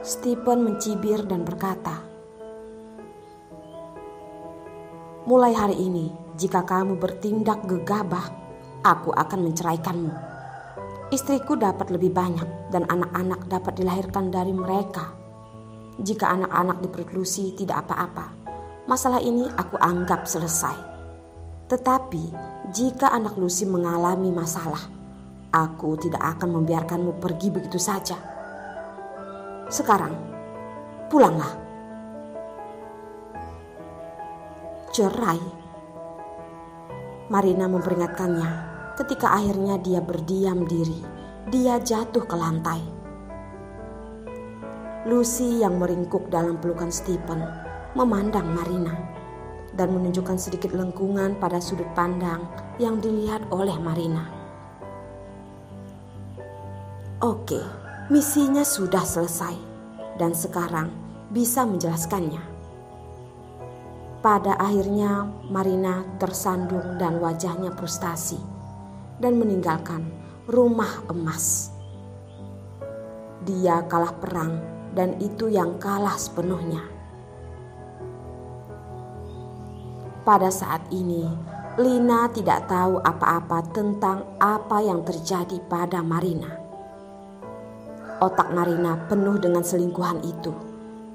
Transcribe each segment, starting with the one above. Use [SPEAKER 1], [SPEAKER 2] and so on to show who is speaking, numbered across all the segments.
[SPEAKER 1] Stephen mencibir dan berkata, "Mulai hari ini, jika kamu bertindak gegabah, aku akan menceraikanmu. Istriku dapat lebih banyak dan anak-anak dapat dilahirkan dari mereka. Jika anak-anak di perut Lucy tidak apa-apa, masalah ini aku anggap selesai. Tetapi jika anak Lucy mengalami masalah, aku tidak akan membiarkanmu pergi begitu saja. Sekarang, pulanglah." Cerai? Marina memperingatkannya ketika akhirnya dia berdiam diri. Dia jatuh ke lantai. Lucy yang meringkuk dalam pelukan Stephen memandang Marina dan menunjukkan sedikit lengkungan pada sudut pandang yang dilihat oleh Marina. Oke, misinya sudah selesai dan sekarang bisa menjelaskannya. Pada akhirnya Marina tersandung dan wajahnya frustasi dan meninggalkan rumah emas. Dia kalah perang dan itu yang kalah sepenuhnya. Pada saat ini, Lina tidak tahu apa-apa tentang apa yang terjadi pada Marina. Otak Marina penuh dengan selingkuhan itu,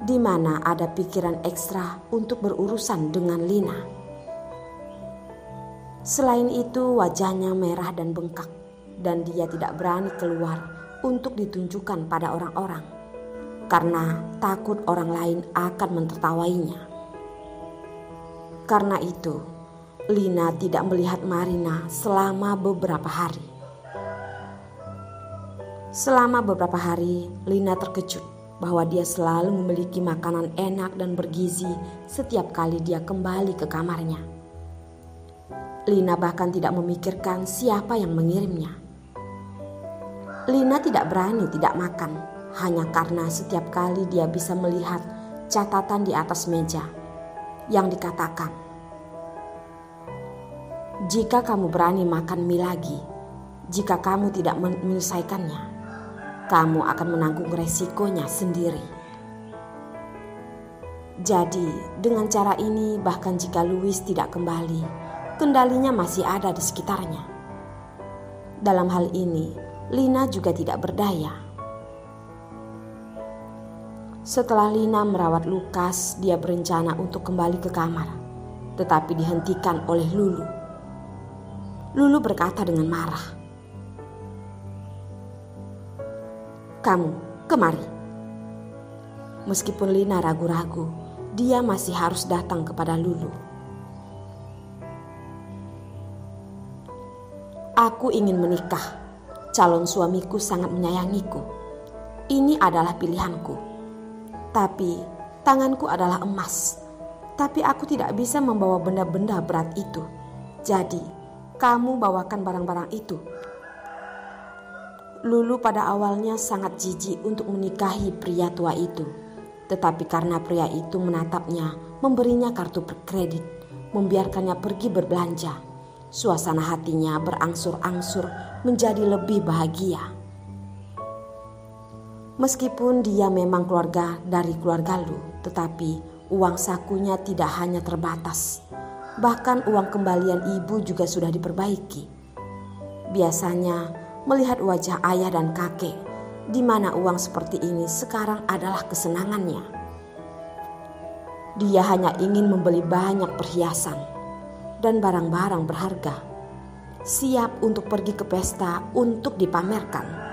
[SPEAKER 1] di mana ada pikiran ekstra untuk berurusan dengan Lina. Selain itu, wajahnya merah dan bengkak, dan dia tidak berani keluar untuk ditunjukkan pada orang-orang, karena takut orang lain akan mentertawainya. Karena itu, Lina tidak melihat Marina selama beberapa hari. Selama beberapa hari, Lina terkejut bahwa dia selalu memiliki makanan enak dan bergizi setiap kali dia kembali ke kamarnya. Lina bahkan tidak memikirkan siapa yang mengirimnya. Lina tidak berani tidak makan hanya karena setiap kali dia bisa melihat catatan di atas meja yang dikatakan, "Jika kamu berani makan mie lagi, jika kamu tidak menyelesaikannya, kamu akan menanggung resikonya sendiri." Jadi dengan cara ini bahkan jika Louis tidak kembali, kendalinya masih ada di sekitarnya. Dalam hal ini, Lina juga tidak berdaya. Setelah Lina merawat Lukas, dia berencana untuk kembali ke kamar, tetapi dihentikan oleh Lulu. Lulu berkata dengan marah, "Kamu kemari." Meskipun Lina ragu-ragu, dia masih harus datang kepada Lulu. "Aku ingin menikah. Calon suamiku sangat menyayangiku. Ini adalah pilihanku. Tapi tanganku adalah emas. Tapi aku tidak bisa membawa benda-benda berat itu. Jadi, kamu bawakan barang-barang itu." Lulu pada awalnya sangat jijik untuk menikahi pria tua itu. Tetapi karena pria itu menatapnya, memberinya kartu kredit, membiarkannya pergi berbelanja, suasana hatinya berangsur-angsur menjadi lebih bahagia. Meskipun dia memang keluarga dari keluarga Lu, tetapi uang sakunya tidak hanya terbatas. Bahkan uang kembalian ibu juga sudah diperbaiki. Biasanya melihat wajah ayah dan kakek, di mana uang seperti ini sekarang adalah kesenangannya. Dia hanya ingin membeli banyak perhiasan dan barang-barang berharga, siap untuk pergi ke pesta untuk dipamerkan.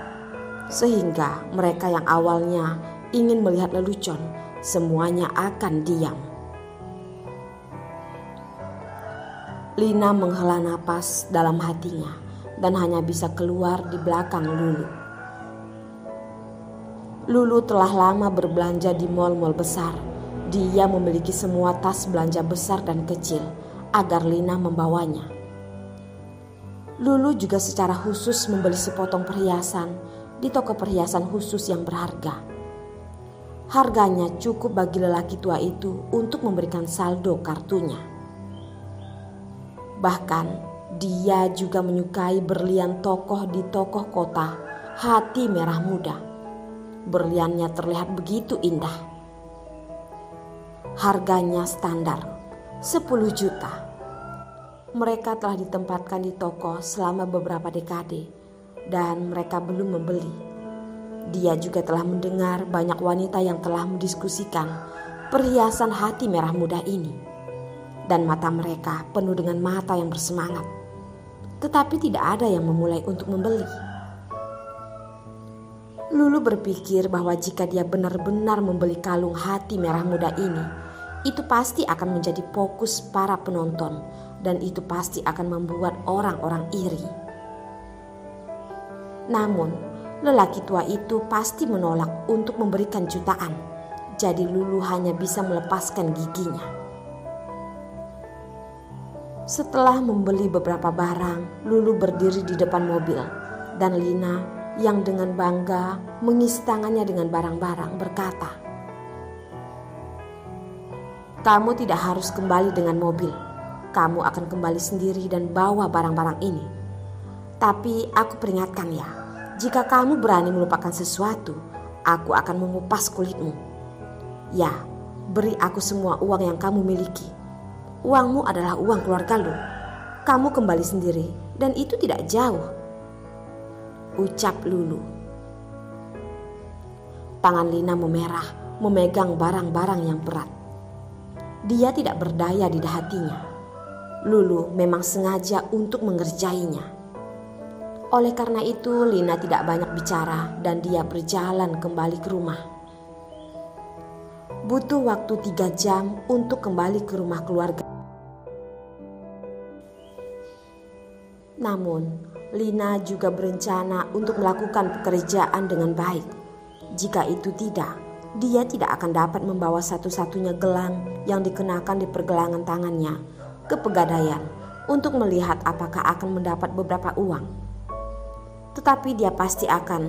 [SPEAKER 1] Sehingga mereka yang awalnya ingin melihat lelucon, semuanya akan diam. Lina menghela napas dalam hatinya dan hanya bisa keluar di belakang Lulu. Lulu telah lama berbelanja di mal-mal besar. Dia memiliki semua tas belanja besar dan kecil agar Lina membawanya. Lulu juga secara khusus membeli sepotong perhiasan di toko perhiasan khusus yang berharga. Harganya cukup bagi lelaki tua itu untuk memberikan saldo kartunya. Bahkan dia juga menyukai berlian tokoh di tokoh kota Hati Merah Muda. Berliannya terlihat begitu indah. Harganya standar, 10 juta. Mereka telah ditempatkan di toko selama beberapa dekade dan mereka belum membeli. Dia juga telah mendengar banyak wanita yang telah mendiskusikan perhiasan hati merah muda ini. Dan mata mereka penuh dengan mata yang bersemangat. Tetapi tidak ada yang memulai untuk membeli. Lulu berpikir bahwa jika dia benar-benar membeli kalung hati merah muda ini, itu pasti akan menjadi fokus para penonton dan itu pasti akan membuat orang-orang iri. Namun, lelaki tua itu pasti menolak untuk memberikan jutaan. Jadi Lulu hanya bisa melepaskan giginya. Setelah membeli beberapa barang, Lulu berdiri di depan mobil dan Lina yang dengan bangga mengisi tangannya dengan barang-barang berkata, "Kamu tidak harus kembali dengan mobil. Kamu akan kembali sendiri dan bawa barang-barang ini. Tapi aku peringatkan ya, jika kamu berani melupakan sesuatu, aku akan mengupas kulitmu. Ya, beri aku semua uang yang kamu miliki. Uangmu adalah uang keluarga lu. Kamu kembali sendiri dan itu tidak jauh," ucap Lulu. Tangan Lina memerah memegang barang-barang yang berat. Dia tidak berdaya di hatinya. Lulu memang sengaja untuk mengerjainya. Oleh karena itu Lina tidak banyak bicara dan dia berjalan kembali ke rumah. Butuh waktu 3 jam untuk kembali ke rumah keluarga. Namun, Lina juga berencana untuk melakukan pekerjaan dengan baik. Jika itu tidak, dia tidak akan dapat membawa satu-satunya gelang yang dikenakan di pergelangan tangannya ke Pegadaian untuk melihat apakah akan mendapat beberapa uang. Tetapi dia pasti akan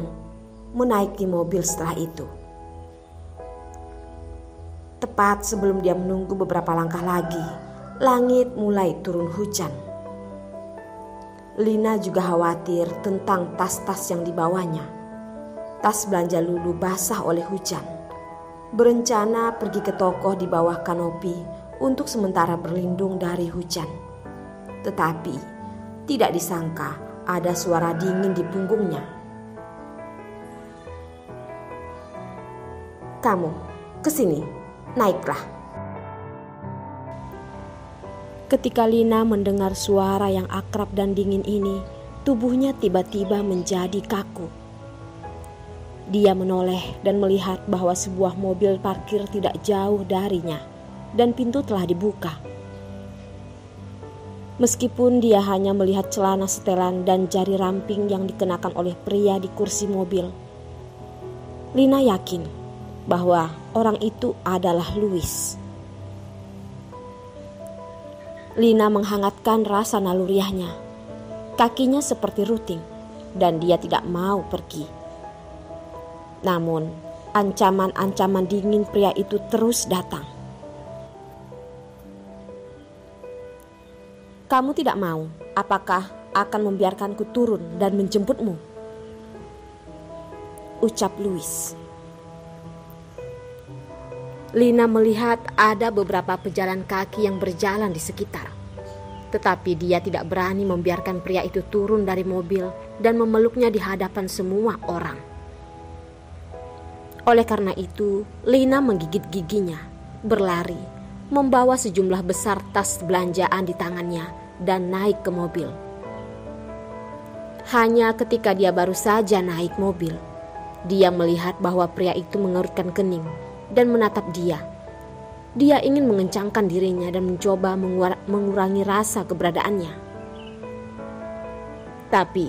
[SPEAKER 1] menaiki mobil setelah itu. Tepat sebelum dia menunggu beberapa langkah lagi, langit mulai turun hujan. Lina juga khawatir tentang tas-tas yang dibawanya. Tas belanja Lulu basah oleh hujan. Berencana pergi ke toko di bawah kanopi untuk sementara berlindung dari hujan. Tetapi tidak disangka ada suara dingin di punggungnya. "Kamu kesini, naiklah." Ketika Lina mendengar suara yang akrab dan dingin ini, tubuhnya tiba-tiba menjadi kaku. Dia menoleh dan melihat bahwa sebuah mobil parkir tidak jauh darinya dan pintu telah dibuka. Meskipun dia hanya melihat celana setelan dan jari ramping yang dikenakan oleh pria di kursi mobil, Lina yakin bahwa orang itu adalah Louis. Lina menghangatkan rasa naluriahnya. Kakinya seperti ruting dan dia tidak mau pergi. Namun, ancaman-ancaman dingin pria itu terus datang. "Kamu tidak mau, apakah akan membiarkanku turun dan menjemputmu?" ucap Louis. Lina melihat ada beberapa pejalan kaki yang berjalan di sekitar. Tetapi dia tidak berani membiarkan pria itu turun dari mobil dan memeluknya di hadapan semua orang. Oleh karena itu, Lina menggigit giginya, berlari, membawa sejumlah besar tas belanjaan di tangannya dan naik ke mobil. Hanya ketika dia baru saja naik mobil, dia melihat bahwa pria itu mengerutkan kening dan menatap dia. Dia ingin mengencangkan dirinya dan mencoba mengurangi rasa keberadaannya. Tapi,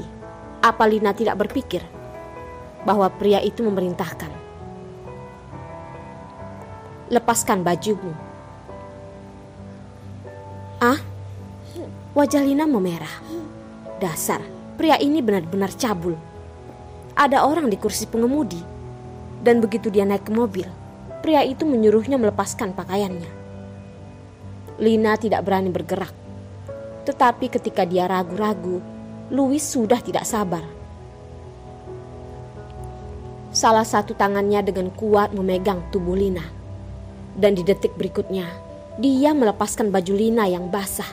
[SPEAKER 1] apa Lina tidak berpikir bahwa pria itu memerintahkan, "Lepaskan bajumu." "Ah?" Wajah Lina memerah. Dasar, pria ini benar-benar cabul. Ada orang di kursi pengemudi. Dan begitu dia naik ke mobil, pria itu menyuruhnya melepaskan pakaiannya. Lina tidak berani bergerak. Tetapi ketika dia ragu-ragu, Louis sudah tidak sabar. Salah satu tangannya dengan kuat memegang tubuh Lina. Dan di detik berikutnya, dia melepaskan baju Lina yang basah.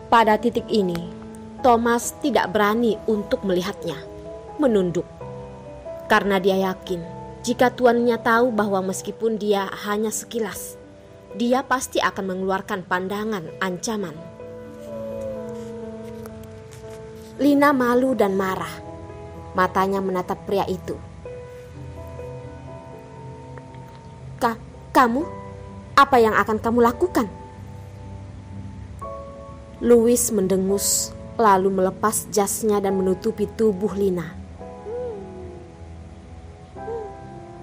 [SPEAKER 1] Pada titik ini, Thomas tidak berani untuk melihatnya, menunduk. Karena dia yakin, jika tuannya tahu bahwa meskipun dia hanya sekilas, dia pasti akan mengeluarkan pandangan ancaman. Lina malu dan marah. Matanya menatap pria itu. Kamu? Apa yang akan kamu lakukan? Louis mendengus, lalu melepas jasnya dan menutupi tubuh Lina.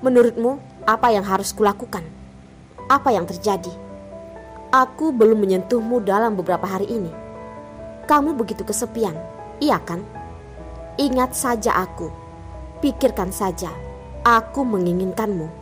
[SPEAKER 1] Menurutmu, apa yang harus kulakukan? Apa yang terjadi? Aku belum menyentuhmu dalam beberapa hari ini. Kamu begitu kesepian, iya kan? Ingat saja aku. Pikirkan saja, aku menginginkanmu.